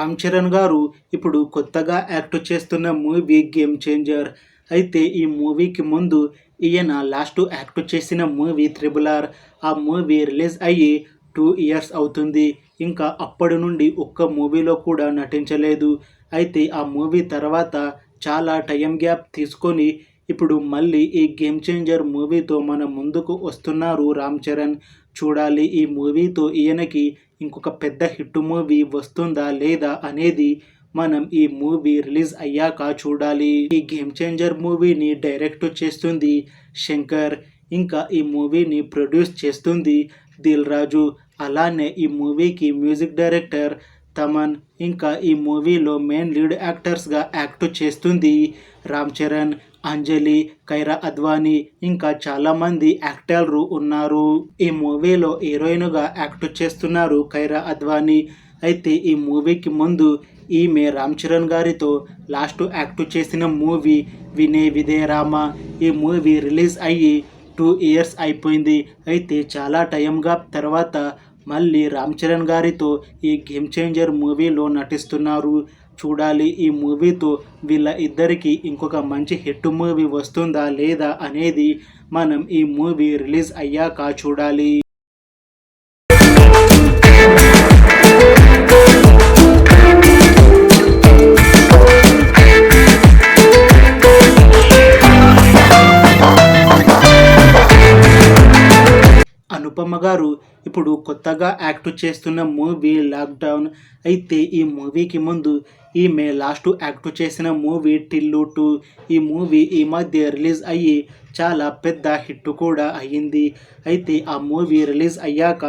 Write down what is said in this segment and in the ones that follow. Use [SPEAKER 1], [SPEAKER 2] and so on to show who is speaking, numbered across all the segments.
[SPEAKER 1] రామ్ చరణ్ గారు ఇప్పుడు కొత్తగా యాక్ట్ చేస్తున్న మూవీ గేమ్ చేంజర్. అయితే ఈ మూవీకి ముందు ఈయన లాస్ట్ యాక్ట్ చేసిన మూవీ త్రిబుల్ ఆర్. ఆ మూవీ రిలీజ్ అయ్యి 2 ఇయర్స్ అవుతుంది. ఇంకా అప్పటి నుండి ఒక్క మూవీలో కూడా నటించలేదు. అయితే ఆ మూవీ తర్వాత చాలా టైం గ్యాప్ తీసుకొని ఇప్పుడు మళ్ళీ ఈ గేమ్ చేంజర్ మూవీతో మన ముందుకు వస్తున్నారు రామ్ చరణ్. చూడాలి ఈ మూవీతో ఈయనకి ఇంకొక పెద్ద హిట్ మూవీ వస్తుందా లేదా అనేది మనం ఈ మూవీ రిలీజ్ అయ్యాక చూడాలి. ఈ గేమ్ చేంజర్ మూవీని డైరెక్ట్ చేస్తుంది శంకర్. ఇంకా ఈ మూవీని ప్రొడ్యూస్ చేస్తుంది దిల్ రాజు. అలానే ఈ మూవీకి మ్యూజిక్ డైరెక్టర్ తమన్. ఇంకా ఈ మూవీలో మెయిన్ లీడ్ యాక్టర్స్గా యాక్ట్ చేస్తుంది రామ్ చరణ్, అంజలి, కైరా అద్వానీ, ఇంకా చాలామంది యాక్టర్లు ఉన్నారు. ఈ మూవీలో హీరోయిన్గా యాక్ట్ చేస్తున్నారు కైరా అద్వానీ. అయితే ఈ మూవీకి ముందు ఈమె రామ్ చరణ్ గారితో లాస్ట్ యాక్ట్ చేసిన మూవీ వినయ్ విధేయ రామ. ఈ మూవీ రిలీజ్ అయ్యి 2 ఇయర్స్ అయిపోయింది. అయితే చాలా టైంగా తర్వాత మళ్ళీ రామ్ చరణ్ గారితో ఈ గేమ్ చేంజర్ మూవీలో నటిస్తున్నారు. చూడాలి ఈ మూవీతో వీళ్ళ ఇద్దరికి ఇంకొక మంచి హిట్ మూవీ వస్తుందా లేదా అనేది మనం ఈ మూవీ రిలీజ్ అయ్యాక చూడాలి. అనుపమ గారు ఇప్పుడు కొత్తగా యాక్ట్ చేస్తున్న మూవీ లాక్డౌన్. అయితే ఈ మూవీకి ముందు ఈమె లాస్ట్ యాక్ట్ చేసిన మూవీ టిల్లు 2. ఈ మూవీ ఈ మధ్య రిలీజ్ అయ్యి చాలా పెద్ద హిట్ కూడా అయ్యింది. అయితే ఆ మూవీ రిలీజ్ అయ్యాక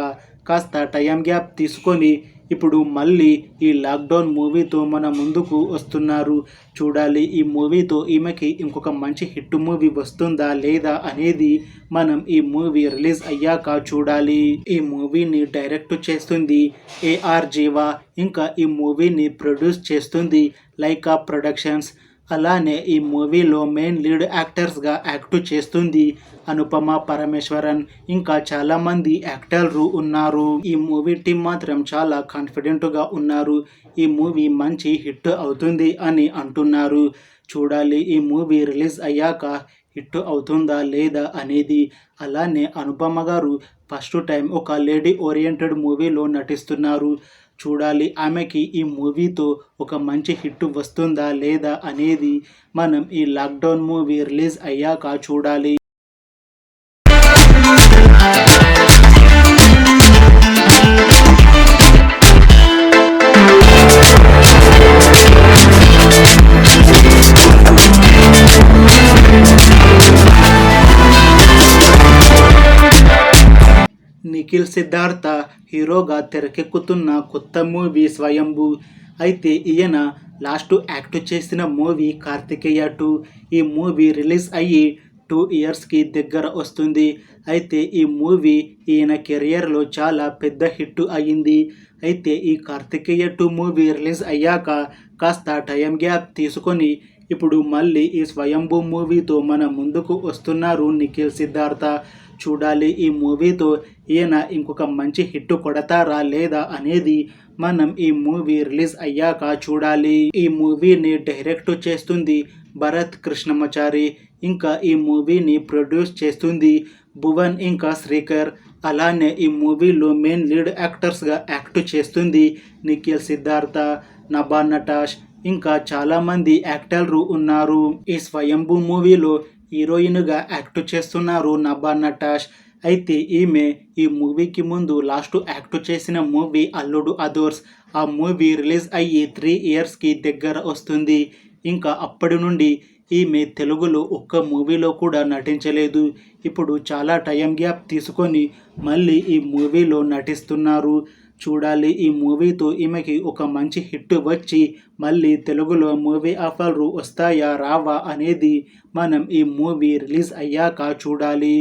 [SPEAKER 1] కాస్త టైం గ్యాప్ తీసుకొని ఇప్పుడు మళ్ళీ ఈ లాక్డౌన్ మూవీతో మన ముందుకు వస్తున్నారు. చూడాలి ఈ మూవీతో ఈమెకి ఇంకొక మంచి హిట్ మూవీ వస్తుందా లేదా అనేది మనం ఈ మూవీ రిలీజ్ అయ్యాక చూడాలి. ఈ మూవీని డైరెక్ట్ చేస్తుంది ఏఆర్ జీవా. ఇంకా ఈ మూవీని ప్రొడ్యూస్ చేస్తుంది లైకా ప్రొడక్షన్స్. అలానే ఈ మూవీలో మెయిన్ లీడ్ యాక్టర్స్గా యాక్ట్ చేస్తుంది అనుపమ పరమేశ్వరన్. ఇంకా చాలామంది యాక్టర్లు ఉన్నారు. ఈ మూవీ టీం మాత్రం చాలా కాన్ఫిడెంట్గా ఉన్నారు. ఈ మూవీ మంచి హిట్ అవుతుంది అని అంటున్నారు. చూడాలి ఈ మూవీ రిలీజ్ అయ్యాక హిట్ అవుతుందా లేదా అనేది. అలానే అనుపమ గారు ఫస్ట్ టైం ఒక లేడీ ఓరియంటెడ్ మూవీలో నటిస్తున్నారు. చూడాలి ఆమెకి ఈ మూవీతో ఒక మంచి హిట్ వస్తుందా లేదా అనేది మనం ఈ లాక్డౌన్ మూవీ రిలీజ్ అయ్యాక చూడాలి. నిఖిల్ సిద్ధార్థ హీరోగా తెరకెక్కుతున్న కొత్త మూవీ స్వయంభూ. అయితే ఈయన లాస్ట్ యాక్ట్ చేసిన మూవీ కార్తికేయ 2. ఈ మూవీ రిలీజ్ అయ్యి 2 ఇయర్స్కి దగ్గర వస్తుంది. అయితే ఈ మూవీ ఈయన కెరియర్లో చాలా పెద్ద హిట్ అయ్యింది. అయితే ఈ కార్తికేయ 2 మూవీ రిలీజ్ అయ్యాక కాస్త టైం గ్యాప్ తీసుకొని ఇప్పుడు మళ్ళీ ఈ స్వయంభూ మూవీతో మన ముందుకు వస్తున్నారు నిఖిల్ సిద్ధార్థ. చూడాలి ఈ మూవీతో ఈయన ఇంకొక మంచి హిట్ కొడతారా లేదా అనేది మనం ఈ మూవీ రిలీజ్ అయ్యాక చూడాలి. ఈ మూవీని డైరెక్ట్ చేస్తుంది భరత్ కృష్ణమాచారి. ఇంకా ఈ మూవీని ప్రొడ్యూస్ చేస్తుంది భువన్ ఇంకా శ్రీకర్. అలానే ఈ మూవీలో మెయిన్ లీడ్ యాక్టర్స్గా యాక్ట్ చేస్తుంది నిఖిల్ సిద్ధార్థ, నభా నటాష్, ఇంకా చాలామంది యాక్టర్లు ఉన్నారు. ఈ స్వయంభూ మూవీలో హీరోయిన్గా యాక్ట్ చేస్తున్నారు నభా నటాష్. అయితే ఈమె ఈ మూవీకి ముందు లాస్ట్ యాక్ట్ చేసిన మూవీ అల్లుడు అదోర్స్. ఆ మూవీ రిలీజ్ అయ్యి 3 ఇయర్స్కి దగ్గర వస్తుంది. ఇంకా అప్పటి నుండి ఈమె తెలుగులో ఒక్క మూవీలో కూడా నటించలేదు. ఇప్పుడు చాలా టైం గ్యాప్ తీసుకొని మళ్ళీ ఈ మూవీలో నటిస్తున్నారు. చూడాలి ఈ మూవీతో ఈమెకి ఒక మంచి హిట్ వచ్చి మళ్ళీ తెలుగులో మూవీ ఆఫర్లు వస్తాయా రావా అనేది మనం ఈ మూవీ రిలీజ్ అయ్యాక చూడాలి.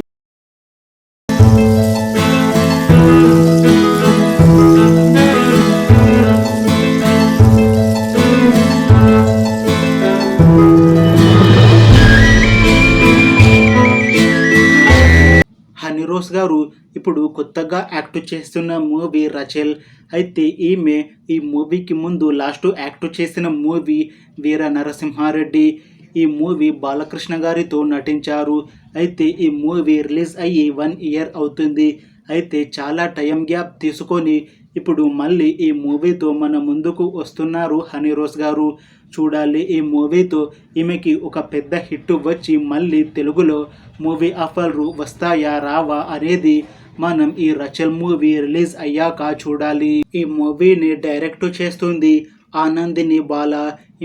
[SPEAKER 1] హనీ రోస్ గారు ఇప్పుడు కొత్తగా యాక్ట్ చేస్తున్న మూవీ రచల్. అయితే ఈమె ఈ మూవీకి ముందు లాస్ట్ యాక్ట్ చేసిన మూవీ వీర నరసింహారెడ్డి. ఈ మూవీ బాలకృష్ణ గారితో నటించారు. అయితే ఈ మూవీ రిలీజ్ అయ్యి 1 ఇయర్ అవుతుంది. అయితే చాలా టైం గ్యాప్ తీసుకొని ఇప్పుడు మళ్ళీ ఈ మూవీతో మన ముందుకు వస్తున్నారు హనీ రోస్ గారు. చూడాలి ఈ మూవీతో ఈమెకి ఒక పెద్ద హిట్ వచ్చి మళ్ళీ తెలుగులో మూవీ ఆఫర్లు వస్తాయా రావా అనేది మనం ఈ రచల్ మూవీ రిలీజ్ అయ్యాక చూడాలి. ఈ మూవీని డైరెక్ట్ చేస్తుంది ఆనందిని బాల.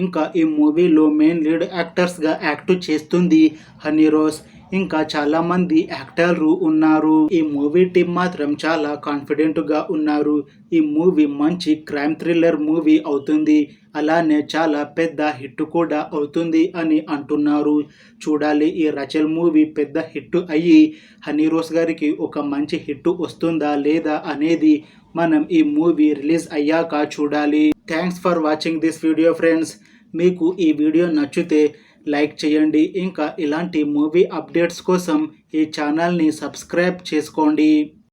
[SPEAKER 1] ఇంకా ఈ మూవీలో మెయిన్ లీడ్ యాక్టర్స్గా యాక్ట్ చేస్తుంది హనీ రోస్. ఇంకా చాలా మంది యాక్టర్లు ఉన్నారు. ఈ మూవీ టీం మాత్రం చాలా కాన్ఫిడెంట్గా ఉన్నారు. ఈ మూవీ మంచి క్రైమ్ థ్రిల్లర్ మూవీ అవుతుంది. అలానే చాలా పెద్ద హిట్ కూడా అవుతుంది అని అంటున్నారు. చూడాలి ఈ రచల్ మూవీ పెద్ద హిట్ అయ్యి హనీ రోస్ గారికి ఒక మంచి హిట్ వస్తుందా లేదా అనేది మనం ఈ మూవీ రిలీజ్ అయ్యాక చూడాలి. Thanks for watching this video friends. మీకు ఈ వీడియో నచ్చితే లైక్ చేయండి. ఇంకా ఇలాంటి మూవీ అప్డేట్స్ కోసం ఈ ఛానల్ని సబ్స్క్రైబ్ చేసుకోండి.